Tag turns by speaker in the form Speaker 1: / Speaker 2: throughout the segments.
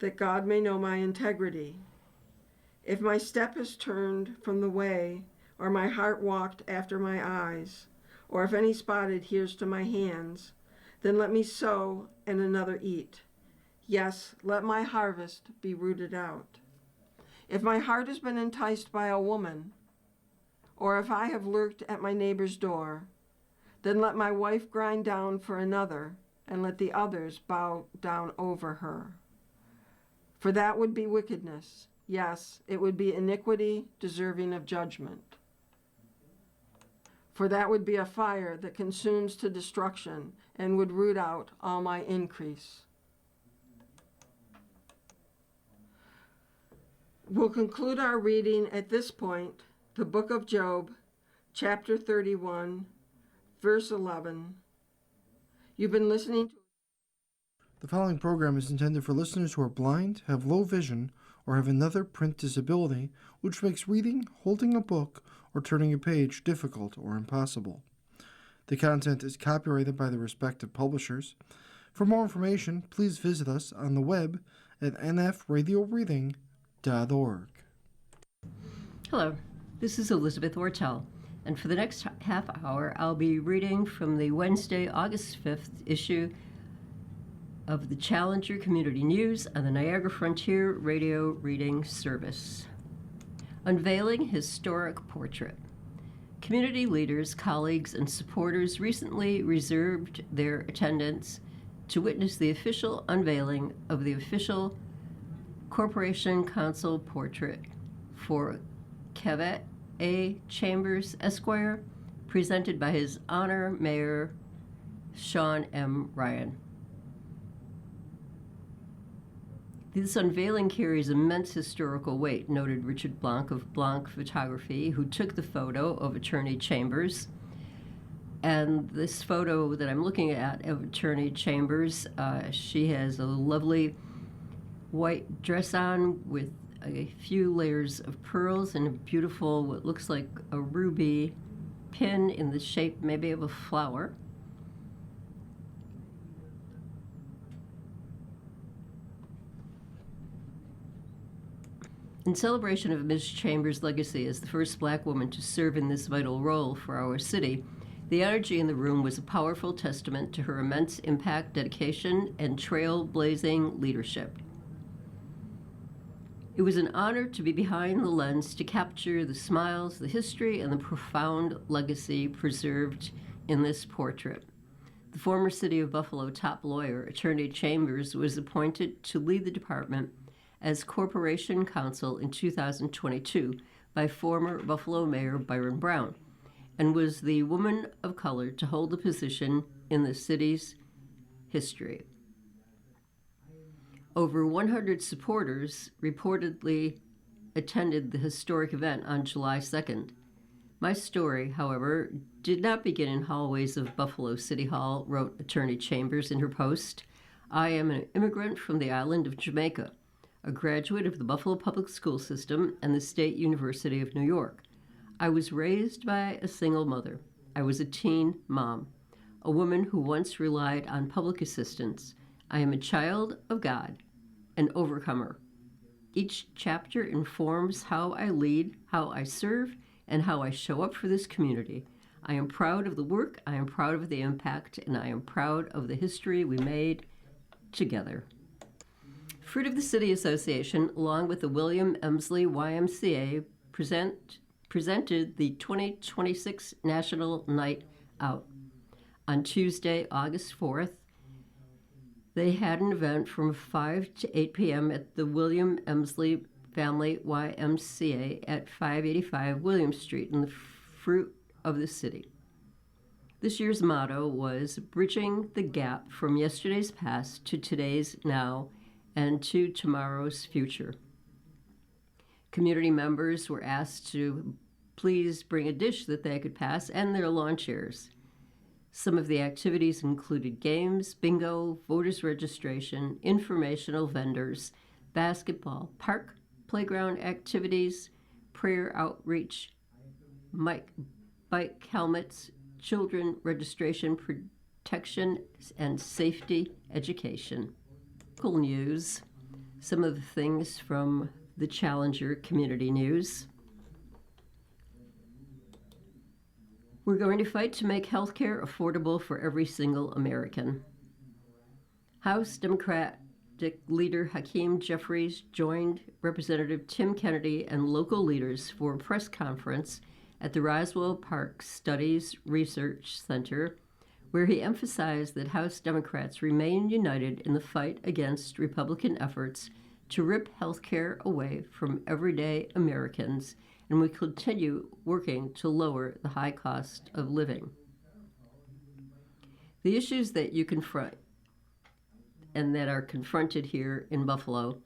Speaker 1: that God may know my integrity. If my step is turned from the way, or my heart walked after my eyes, or if any spot adheres to my hands, then let me sow and another eat. Yes, let my harvest be rooted out. If my heart has been enticed by a woman, or if I have lurked at my neighbor's door, then let my wife grind down for another, and let the others bow down over her. For that would be wickedness. Yes, it would be iniquity deserving of judgment. For that would be a fire that consumes to destruction and would root out all my increase. We'll conclude our reading at this point, the book of Job, chapter 31, verse 11. You've been listening to...
Speaker 2: The following program is intended for listeners who are blind, have low vision, or have another print disability, which makes reading, holding a book, or turning a page difficult or impossible. The content is copyrighted by the respective publishers. For more information, please visit us on the web at nfradioreading.org.
Speaker 3: Hello, this is Elizabeth Ortel, and for the next half hour, I'll be reading from the Wednesday, August 5th issue of the Challenger Community News on the Niagara Frontier Radio Reading Service. Unveiling Historic Portrait. Community leaders, colleagues, and supporters recently reserved their attendance to witness the official unveiling of the official Corporation Council portrait for Kevette A. Chambers, Esquire, presented by His Honor Mayor Sean M. Ryan. This unveiling carries immense historical weight, noted Richard Blanc of Blanc Photography, who took the photo of Attorney Chambers. And this photo that I'm looking at of Attorney Chambers, she has a lovely white dress on with a few layers of pearls and a beautiful, what looks like a ruby pin in the shape maybe of a flower. In celebration of Ms. Chambers' legacy as the first Black woman to serve in this vital role for our city, the energy in the room was a powerful testament to her immense impact, dedication, and trailblazing leadership. It was an honor to be behind the lens to capture the smiles, the history, and the profound legacy preserved in this portrait. The former City of Buffalo top lawyer, Attorney Chambers, was appointed to lead the department as Corporation Counsel in 2022 by former Buffalo Mayor Byron Brown, and was the woman of color to hold the position in the city's history. Over 100 supporters reportedly attended the historic event on July 2nd. My story, however, did not begin in hallways of Buffalo City Hall, wrote Attorney Chambers in her post. I am an immigrant from the island of Jamaica, a graduate of the Buffalo Public School System and the State University of New York. I was raised by a single mother. I was a teen mom, a woman who once relied on public assistance. I am a child of God, an overcomer. Each chapter informs how I lead, how I serve, and how I show up for this community. I am proud of the work, I am proud of the impact, and I am proud of the history we made together. Fruit of the City Association, along with the William Emsley YMCA, presented the 2026 National Night Out. On Tuesday, August 4th, they had an event from 5 to 8 p.m. at the William Emsley Family YMCA at 585 William Street in the Fruit of the City. This year's motto was Bridging the Gap from Yesterday's Past to Today's Now and to Tomorrow's Future. Community members were asked to please bring a dish that they could pass and their lawn chairs. Some of the activities included games, bingo, voters registration, informational vendors, basketball, park, playground activities, prayer outreach, bike helmets, children registration, protection and safety education. Local news. Some of the things from the Challenger Community News. We're going to fight to make health care affordable for every single American. House Democratic leader Hakeem Jeffries joined Representative Tim Kennedy and local leaders for a press conference at the Roswell Park Studies Research Center, where he emphasized that House Democrats remain united in the fight against Republican efforts to rip health care away from everyday Americans, and we continue working to lower the high cost of living. The issues that you confront and that are confronted here in Buffalo,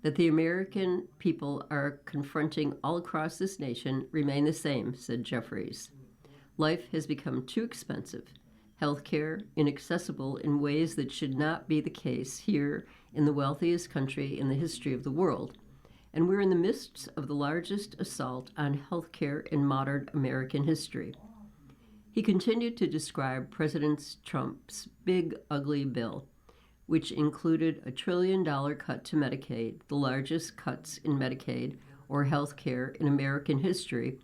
Speaker 3: that the American people are confronting all across this nation, remain the same, said Jeffries. Life has become too expensive, healthcare inaccessible in ways that should not be the case here in the wealthiest country in the history of the world, and we're in the midst of the largest assault on healthcare in modern American history. He continued to describe President Trump's big, ugly bill, which included a $1 trillion cut to Medicaid, the largest cuts in Medicaid or health care in American history,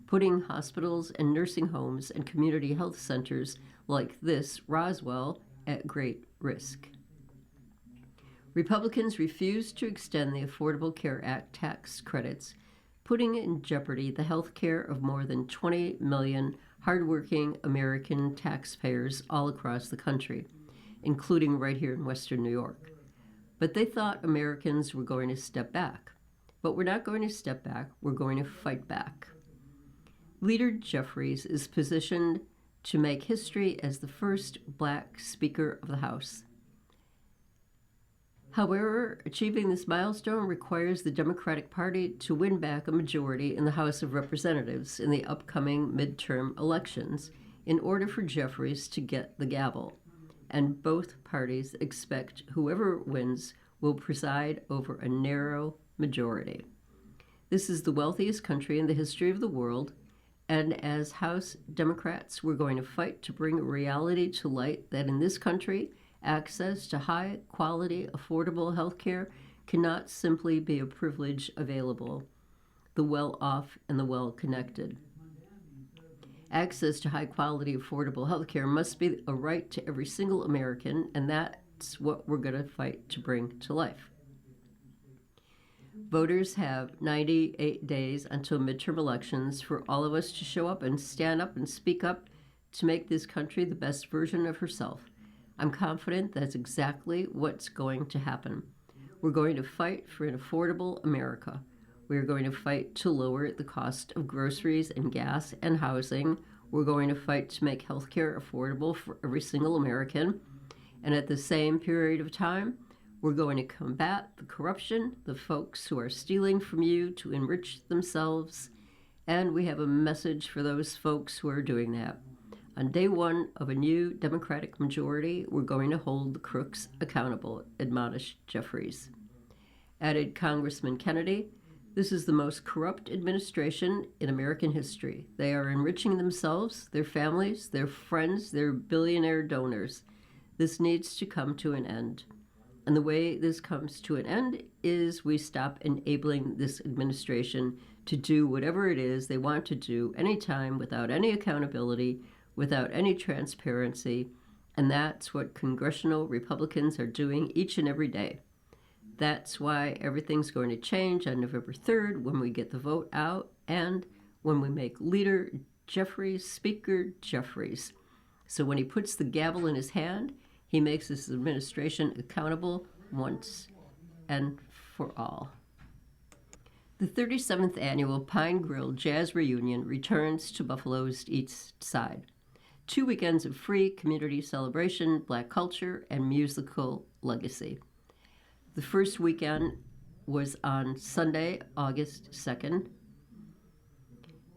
Speaker 3: putting hospitals and nursing homes and community health centers like this, Roswell, at great risk. Republicans refused to extend the Affordable Care Act tax credits, putting in jeopardy the health care of more than 20 million hardworking American taxpayers all across the country, including right here in Western New York. But they thought Americans were going to step back. But we're not going to step back, we're going to fight back. Leader Jeffries is positioned to make history as the first Black Speaker of the House. However, achieving this milestone requires the Democratic Party to win back a majority in the House of Representatives in the upcoming midterm elections in order for Jeffries to get the gavel. And both parties expect whoever wins will preside over a narrow majority. This is the wealthiest country in the history of the world, and as House Democrats, we're going to fight to bring a reality to light that in this country, access to high-quality, affordable health care cannot simply be a privilege available the well-off and the well-connected. Access to high-quality, affordable health care must be a right to every single American, and that's what we're going to fight to bring to life. Voters have 98 days until midterm elections for all of us to show up and stand up and speak up to make this country the best version of herself. I'm confident that's exactly what's going to happen. We're going to fight for an affordable America. We're going to fight to lower the cost of groceries and gas and housing. We're going to fight to make healthcare affordable for every single American. And at the same period of time, we're going to combat the corruption, the folks who are stealing from you to enrich themselves. And we have a message for those folks who are doing that. On day one of a new Democratic majority, we're going to hold the crooks accountable, admonished Jeffries. Added Congressman Kennedy, this is the most corrupt administration in American history. They are enriching themselves, their families, their friends, their billionaire donors. This needs to come to an end. And the way this comes to an end is we stop enabling this administration to do whatever it is they want to do anytime without any accountability, without any transparency, and that's what congressional Republicans are doing each and every day. That's why everything's going to change on November 3rd when we get the vote out and when we make Leader Jeffries Speaker Jeffries. So when he puts the gavel in his hand, he makes this administration accountable once and for all. The 37th annual Pine Grill Jazz Reunion returns to Buffalo's East Side. 2 weekends of free community celebration, Black culture, and musical legacy. The first weekend was on Sunday, August 2nd,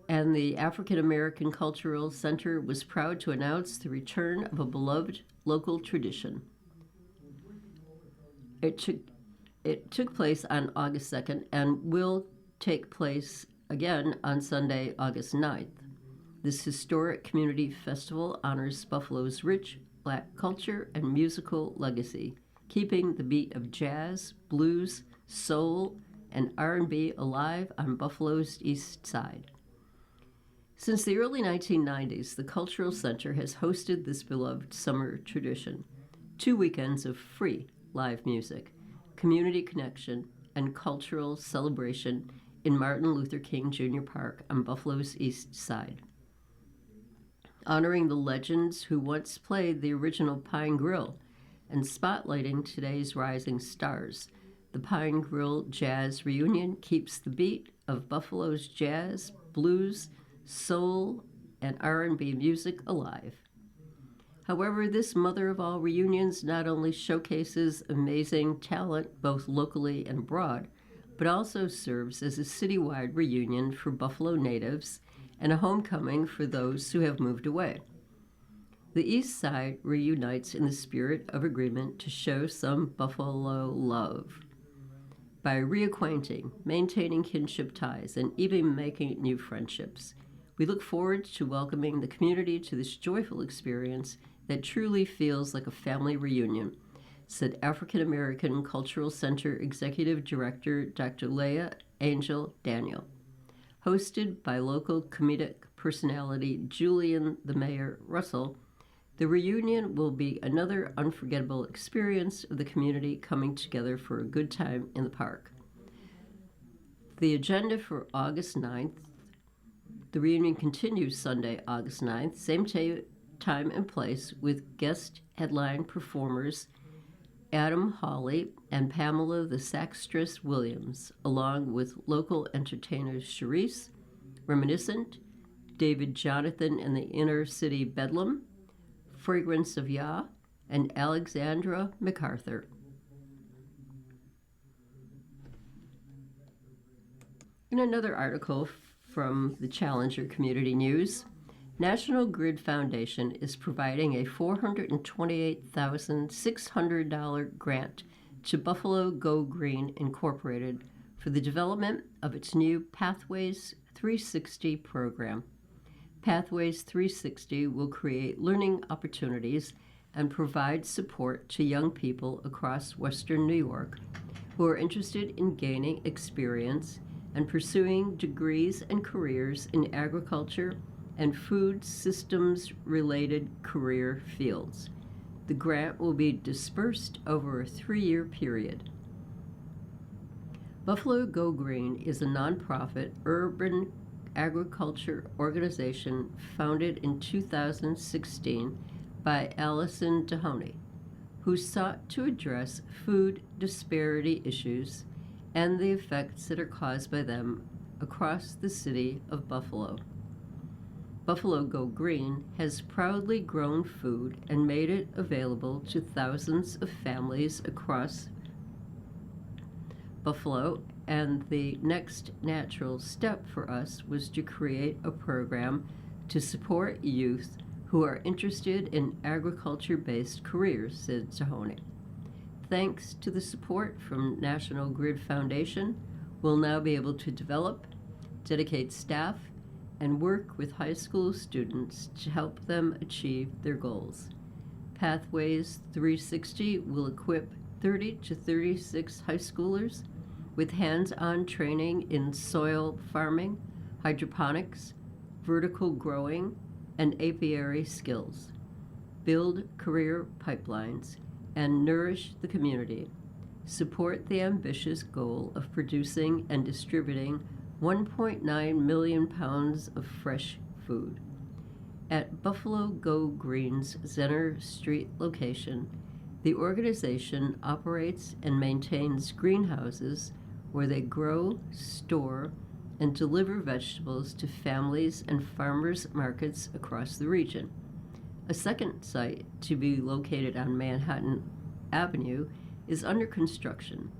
Speaker 3: and the African American Cultural Center was proud to announce the return of a beloved local tradition. It took place on August 2nd and will take place again on Sunday, August 9th. This historic community festival honors Buffalo's rich Black culture and musical legacy, keeping the beat of jazz, blues, soul, and R&B alive on Buffalo's East Side. Since the early 1990s, the Cultural Center has hosted this beloved summer tradition: 2 weekends of free live music, community connection, and cultural celebration in Martin Luther King Jr. Park on Buffalo's East Side. Honoring the legends who once played the original Pine Grill and spotlighting today's rising stars, the Pine Grill Jazz Reunion keeps the beat of Buffalo's jazz, blues, soul, and R&B music alive. However, this mother of all reunions not only showcases amazing talent both locally and abroad, but also serves as a citywide reunion for Buffalo natives and a homecoming for those who have moved away. The East Side reunites in the spirit of agreement to show some Buffalo love by reacquainting, maintaining kinship ties, and even making new friendships. We look forward to welcoming the community to this joyful experience that truly feels like a family reunion, said African American Cultural Center Executive Director Dr. Leah Angel Daniel. Hosted by local comedic personality Julian the Mayor Russell, the reunion will be another unforgettable experience of the community coming together for a good time in the park. The agenda for August 9th, the reunion continues Sunday, August 9th, same time and place, with guest headline performers Adam Hawley and Pamela the Saxtress Williams, along with local entertainers Charisse, Reminiscent, David Jonathan and the Inner City Bedlam, Fragrance of Yah, and Alexandra MacArthur. In another article from the Challenger Community News, National Grid Foundation is providing a $428,600 grant to Buffalo Go Green Incorporated for the development of its new Pathways 360 program. Pathways 360 will create learning opportunities and provide support to young people across Western New York who are interested in gaining experience and pursuing degrees and careers in agriculture and food systems-related career fields. The grant will be dispersed over a 3-year period. Buffalo Go Green is a nonprofit urban agriculture organization founded in 2016 by Allison Dehoney, who sought to address food disparity issues and the effects that are caused by them across the city of Buffalo. Buffalo Go Green has proudly grown food and made it available to thousands of families across Buffalo, and the next natural step for us was to create a program to support youth who are interested in agriculture-based careers, said Tahoney. Thanks to the support from National Grid Foundation, we'll now be able to develop, dedicate staff, and work with high school students to help them achieve their goals. Pathways 360 will equip 30 to 36 high schoolers with hands-on training in soil farming, hydroponics, vertical growing, and apiary skills, build career pipelines, and nourish the community, support the ambitious goal of producing and distributing 1.9 million pounds of fresh food. At Buffalo Go Green's Zenner Street location, the organization operates and maintains greenhouses where they grow, store, and deliver vegetables to families and farmers markets across the region. A second site, to be located on Manhattan Avenue, is under construction.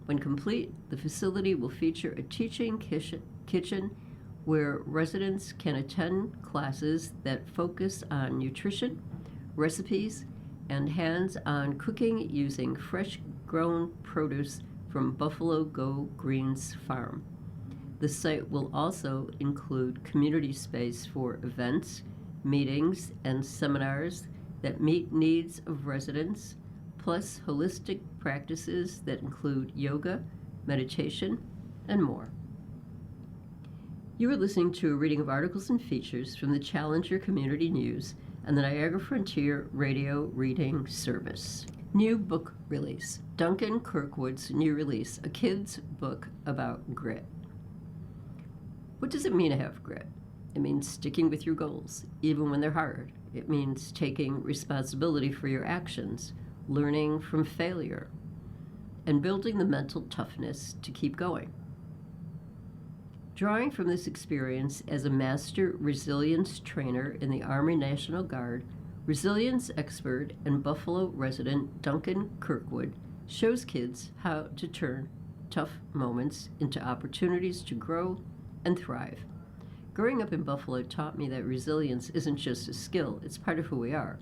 Speaker 3: When complete, the facility will feature a teaching kitchen where residents can attend classes that focus on nutrition, recipes, and hands-on cooking using fresh-grown produce from Buffalo Go Green's farm. The site will also include community space for events, meetings, and seminars that meet needs of residents, plus holistic practices that include yoga, meditation, and more. You are listening to a reading of articles and features from the Challenger Community News and the Niagara Frontier Radio Reading Service. New book release. Duncan Kirkwood's new release, a kid's book about grit. What does it mean to have grit? It means sticking with your goals, even when they're hard. It means taking responsibility for your actions, learning from failure, and building the mental toughness to keep going. Drawing from this experience as a master resilience trainer in the Army National Guard, resilience expert and Buffalo resident Duncan Kirkwood shows kids how to turn tough moments into opportunities to grow and thrive. Growing up in Buffalo taught me that resilience isn't just a skill, it's part of who we are.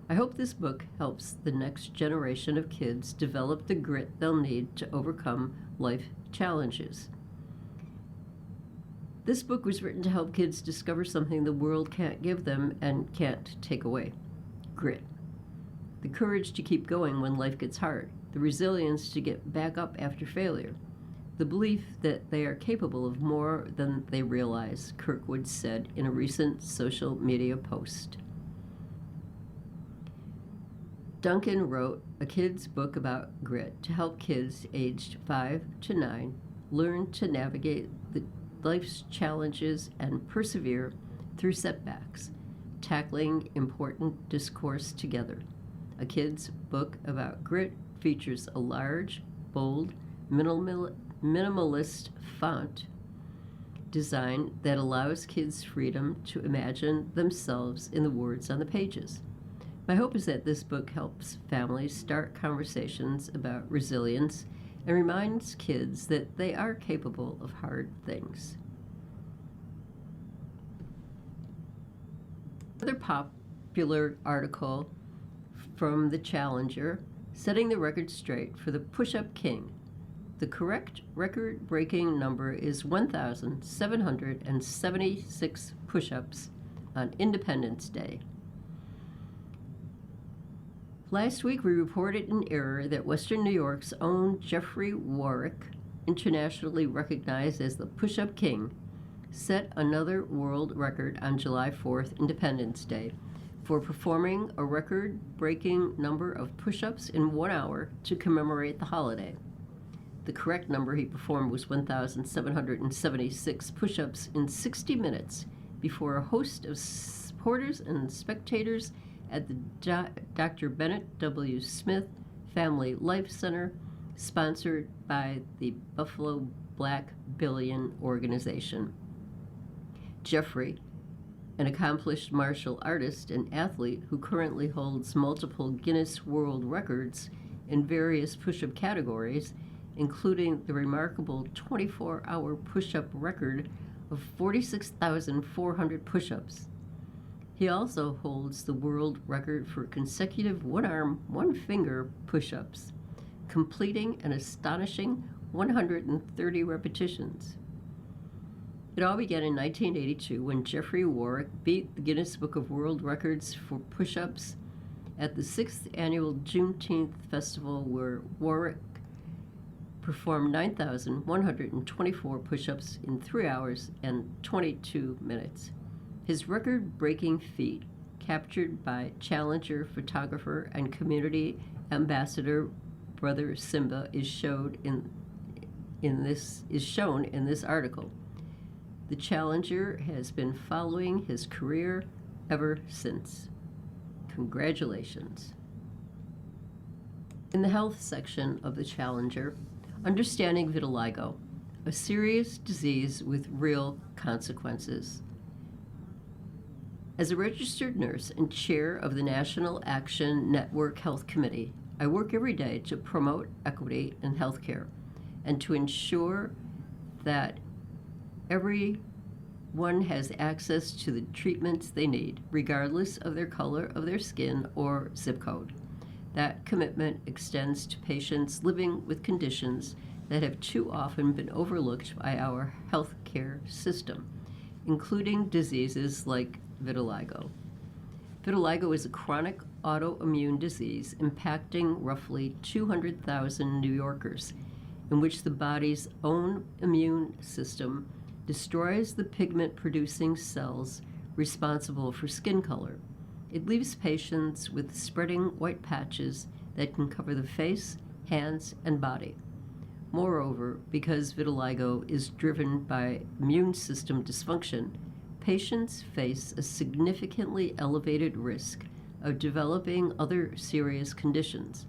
Speaker 3: I hope this book helps the next generation of kids develop the grit they'll need to overcome life challenges. This book was written to help kids discover something the world can't give them and can't take away: grit. The courage to keep going when life gets hard, the resilience to get back up after failure, the belief that they are capable of more than they realize, Kirkwood said in a recent social media post. Duncan wrote a kid's book about grit to help kids aged 5 to 9 learn to navigate life's challenges and persevere through setbacks, tackling important discourse together. A kid's book about grit features a large, bold, minimalist font design that allows kids freedom to imagine themselves in the words on the pages. My hope is that this book helps families start conversations about resilience and reminds kids that they are capable of hard things. Another popular article from the Challenger, setting the record straight for the Push-Up King. The correct record-breaking number is 1,776 push-ups on Independence Day. Last week, we reported in error that Western New York's own Jeffrey Warwick, internationally recognized as the Push-Up King, set another world record on July 4th, Independence Day, for performing a record-breaking number of push-ups in 1 hour to commemorate the holiday. The correct number he performed was 1,776 push-ups in 60 minutes before a host of supporters and spectators at the Dr. Bennett W. Smith Family Life Center, sponsored by the Buffalo Black Billion Organization. Jeffrey, an accomplished martial artist and athlete who currently holds multiple Guinness World Records in various push-up categories, including the remarkable 24-hour push-up record of 46,400 push-ups. He also holds the world record for consecutive one-arm, one-finger push-ups, completing an astonishing 130 repetitions. It all began in 1982 when Jeffrey Warwick beat the Guinness Book of World Records for push-ups at the 6th annual Juneteenth Festival, where Warwick performed 9,124 push-ups in 3 hours and 22 minutes. His record-breaking feat, captured by Challenger photographer and community ambassador Brother Simba, is shown in this article. The Challenger has been following his career ever since. Congratulations. In the health section of the Challenger, understanding vitiligo, a serious disease with real consequences. As a registered nurse and chair of the National Action Network Health Committee, I work every day to promote equity in healthcare and to ensure that everyone has access to the treatments they need, regardless of their color of their skin or zip code. That commitment extends to patients living with conditions that have too often been overlooked by our healthcare system, including diseases like vitiligo. Vitiligo is a chronic autoimmune disease impacting roughly 200,000 New Yorkers. in which the body's own immune system destroys the pigment-producing cells responsible for skin color. It leaves patients with spreading white patches that can cover the face, hands, and body. Moreover, because vitiligo is driven by immune system dysfunction, patients face a significantly elevated risk of developing other serious conditions.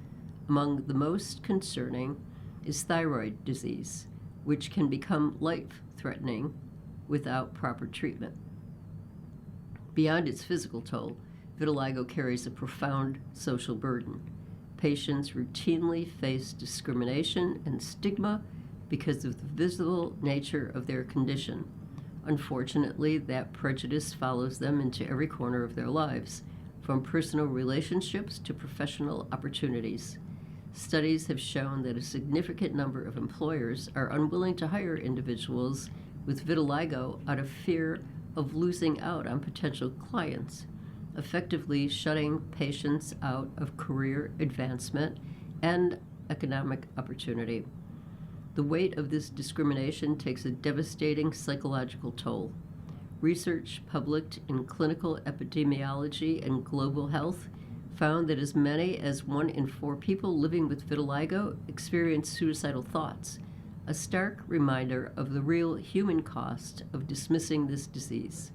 Speaker 3: Among the most concerning is thyroid disease, which can become life-threatening without proper treatment. Beyond its physical toll, vitiligo carries a profound social burden. Patients routinely face discrimination and stigma because of the visible nature of their condition. Unfortunately, that prejudice follows them into every corner of their lives, from personal relationships to professional opportunities. Studies have shown that a significant number of employers are unwilling to hire individuals with vitiligo out of fear of losing out on potential clients, effectively shutting patients out of career advancement and economic opportunity. The weight of this discrimination takes a devastating psychological toll. Research published in Clinical Epidemiology and Global Health found that as many as 1 in 4 people living with vitiligo experience suicidal thoughts, a stark reminder of the real human cost of dismissing this disease.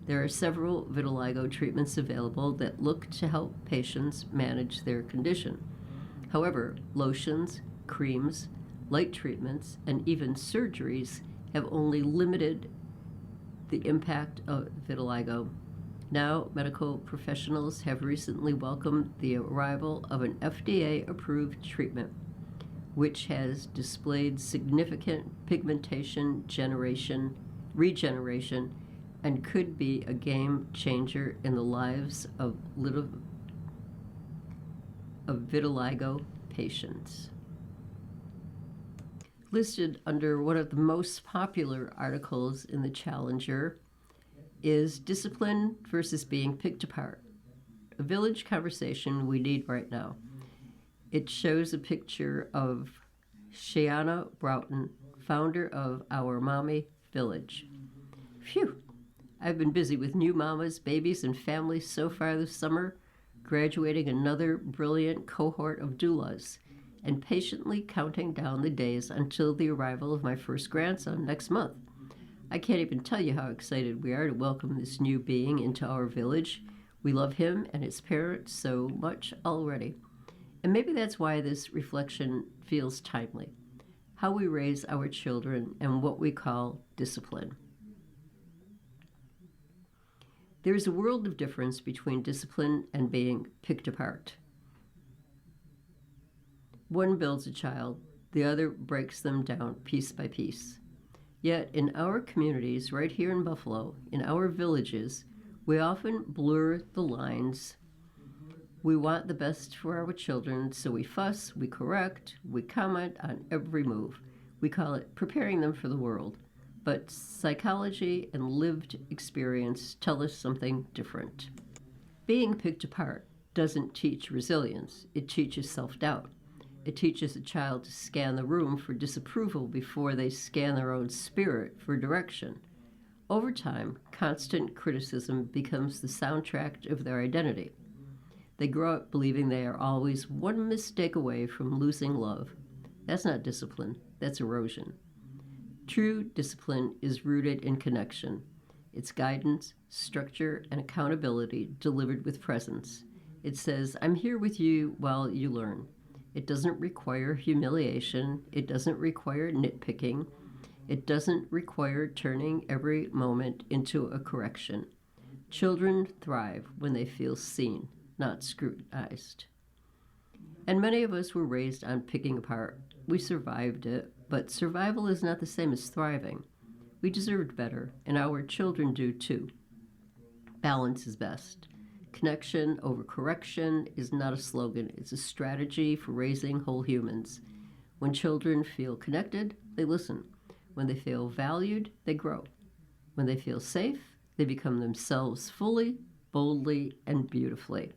Speaker 3: There are several vitiligo treatments available that look to help patients manage their condition. However, lotions, creams, light treatments, and even surgeries have only limited the impact of vitiligo. Now, medical professionals have recently welcomed the arrival of an FDA-approved treatment, which has displayed significant pigmentation regeneration, and could be a game changer in the lives of vitiligo patients. Listed under one of the most popular articles in the Challenger is Discipline versus Being Picked Apart, a village conversation we need right now. It shows a picture of Shiana Broughton, founder of Our Mommy Village. Phew! I've been busy with new mamas, babies, and families so far this summer, graduating another brilliant cohort of doulas, and patiently counting down the days until the arrival of my first grandson next month. I can't even tell you how excited we are to welcome this new being into our village. We love him and his parents so much already. And maybe that's why this reflection feels timely. How we raise our children and what we call discipline. There is a world of difference between discipline and being picked apart. One builds a child, the other breaks them down piece by piece. Yet in our communities, right here in Buffalo, in our villages, we often blur the lines. We want the best for our children, so we fuss, we correct, we comment on every move. We call it preparing them for the world. But psychology and lived experience tell us something different. Being picked apart doesn't teach resilience, it teaches self-doubt. It teaches a child to scan the room for disapproval before they scan their own spirit for direction. Over time, constant criticism becomes the soundtrack of their identity. They grow up believing they are always one mistake away from losing love. That's not discipline, that's erosion. True discipline is rooted in connection. It's guidance, structure, and accountability delivered with presence. It says, I'm here with you while you learn. It doesn't require humiliation. It doesn't require nitpicking. It doesn't require turning every moment into a correction. Children thrive when they feel seen, not scrutinized. And many of us were raised on picking apart. We survived it, but survival is not the same as thriving. We deserved better, and our children do too. Balance is best. Connection over correction is not a slogan, it's a strategy for raising whole humans. When children feel connected, they listen. When they feel valued, they grow. When they feel safe, they become themselves fully, boldly, and beautifully.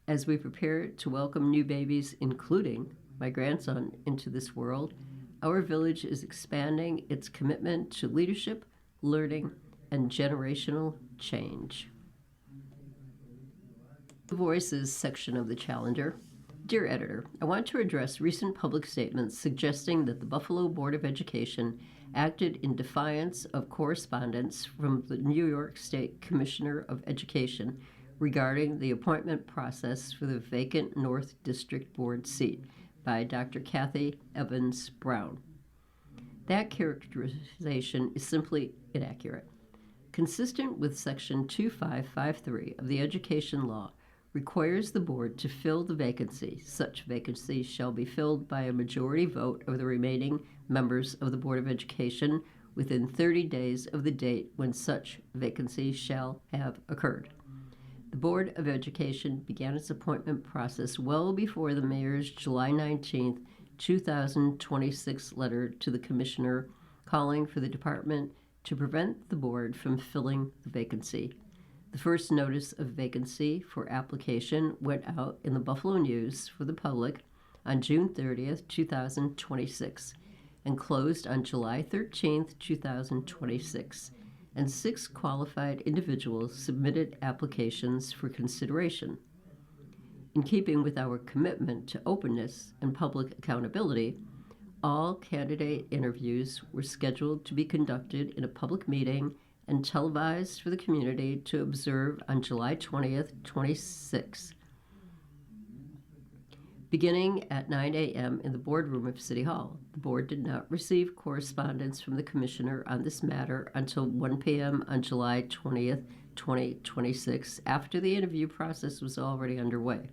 Speaker 3: As we prepare to welcome new babies, including my grandson, into this world, our village is expanding its commitment to leadership, learning, and generational change. The Voices section of the Challenger. Dear Editor, I want to address recent public statements suggesting that the Buffalo Board of Education acted in defiance of correspondence from the New York State Commissioner of Education regarding the appointment process for the vacant North District Board seat by Dr. Kathy Evans Brown. That characterization is simply inaccurate. Consistent with Section 2553 of the Education Law, requires the board to fill the vacancy. Such vacancy shall be filled by a majority vote of the remaining members of the Board of Education within 30 days of the date when such vacancy shall have occurred. The Board of Education began its appointment process well before the mayor's July 19, 2026 letter to the commissioner calling for the department to prevent the board from filling the vacancy. The first notice of vacancy for application went out in the Buffalo News for the public on June 30th, 2026, and closed on July 13th, 2026, and 6 qualified individuals submitted applications for consideration. In keeping with our commitment to openness and public accountability, all candidate interviews were scheduled to be conducted in a public meeting and televised for the community to observe on July 20th, 26. Beginning at 9 a.m. in the boardroom of City Hall, the board did not receive correspondence from the commissioner on this matter until 1 p.m. on July 20th, 2026, after the interview process was already underway.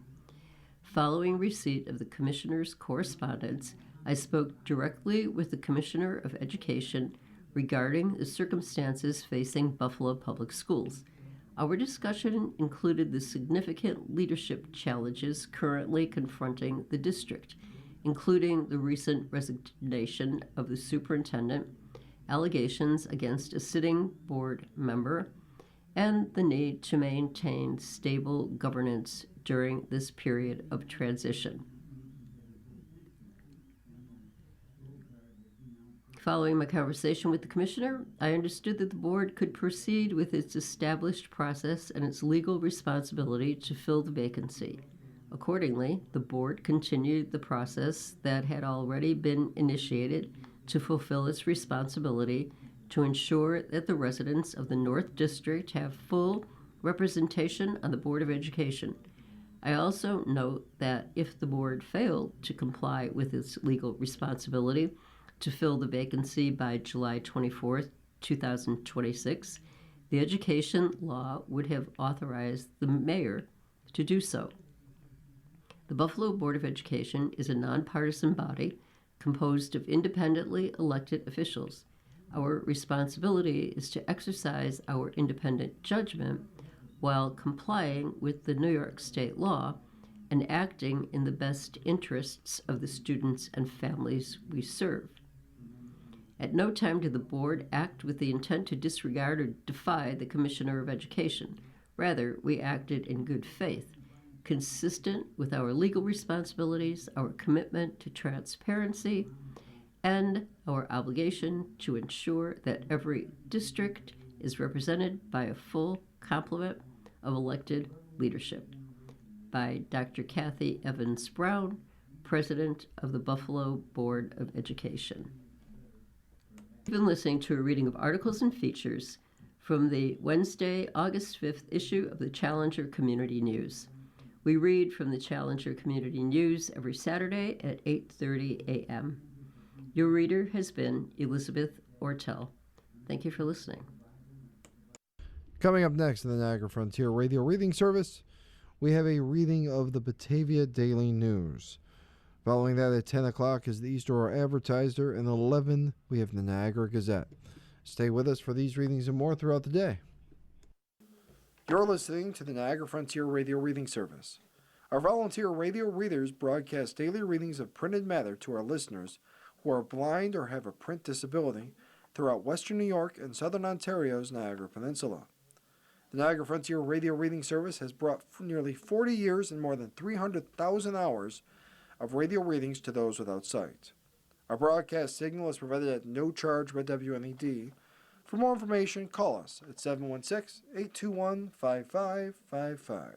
Speaker 3: Following receipt of the commissioner's correspondence, I spoke directly with the Commissioner of Education regarding the circumstances facing Buffalo Public Schools. Our discussion included the significant leadership challenges currently confronting the district, including the recent resignation of the superintendent, allegations against a sitting board member, and the need to maintain stable governance during this period of transition. Following my conversation with the commissioner, I understood that the board could proceed with its established process and its legal responsibility to fill the vacancy. Accordingly, the board continued the process that had already been initiated to fulfill its responsibility to ensure that the residents of the North District have full representation on the Board of Education. I also note that if the board failed to comply with its legal responsibility to fill the vacancy by July 24th, 2026, the education law would have authorized the mayor to do so. The Buffalo Board of Education is a nonpartisan body composed of independently elected officials. Our responsibility is to exercise our independent judgment while complying with the New York state law and acting in the best interests of the students and families we serve. At no time did the board act with the intent to disregard or defy the Commissioner of Education. Rather, we acted in good faith, consistent with our legal responsibilities, our commitment to transparency, and our obligation to ensure that every district is represented by a full complement of elected leadership. By Dr. Kathy Evans Brown, President of the Buffalo Board of Education. You've been listening to a reading of articles and features from the Wednesday, August 5th issue of the Challenger Community News. We read from the Challenger Community News every Saturday at 8:30 a.m. Your reader has been Elizabeth Ortel. Thank you for listening.
Speaker 2: Coming up next in the Niagara Frontier Radio Reading Service, we have a reading of the Batavia Daily News. Following that at 10 o'clock is the East Aurora Advertiser, and at 11 we have the Niagara Gazette. Stay with us for these readings and more throughout the day. You're listening to the Niagara Frontier Radio Reading Service. Our volunteer radio readers broadcast daily readings of printed matter to our listeners who are blind or have a print disability throughout Western New York and Southern Ontario's Niagara Peninsula. The Niagara Frontier Radio Reading Service has brought nearly 40 years and more than 300,000 hours of radio readings to those without sight. Our broadcast signal is provided at no charge by WNED. For more information, call us at 716-821-5555.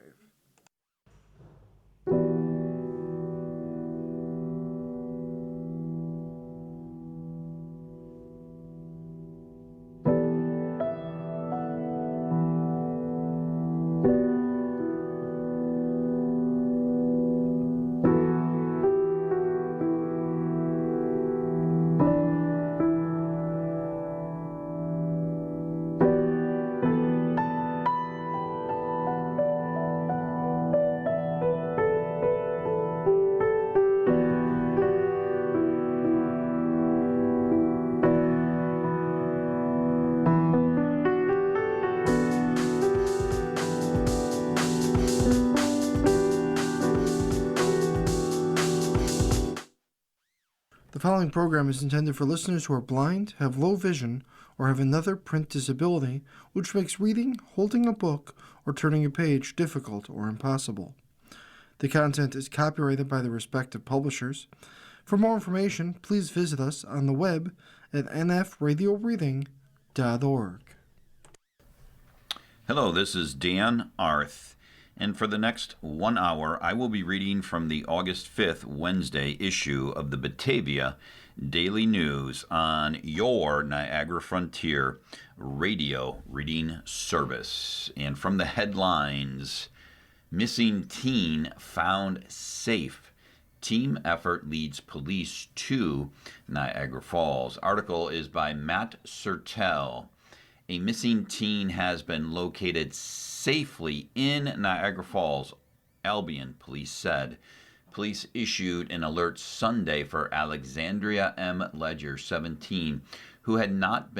Speaker 2: The following program is intended for listeners who are blind, have low vision, or have another print disability which makes reading, holding a book, or turning a page difficult or impossible. The content is copyrighted by the respective publishers. For more information, please visit us on the web at nfradioreading.org.
Speaker 4: Hello, this is Dan Arth, and for the next 1 hour, I will be reading from the August 5th, Wednesday issue of the Batavia Daily News on your Niagara Frontier radio reading service. And from the headlines, missing teen found safe. Team effort leads police to Niagara Falls. Article is by Matt Sertel. A missing teen has been located safely in Niagara Falls, Albion, police said. Police issued an alert Sunday for Alexandria M. Ledger, 17, who had not been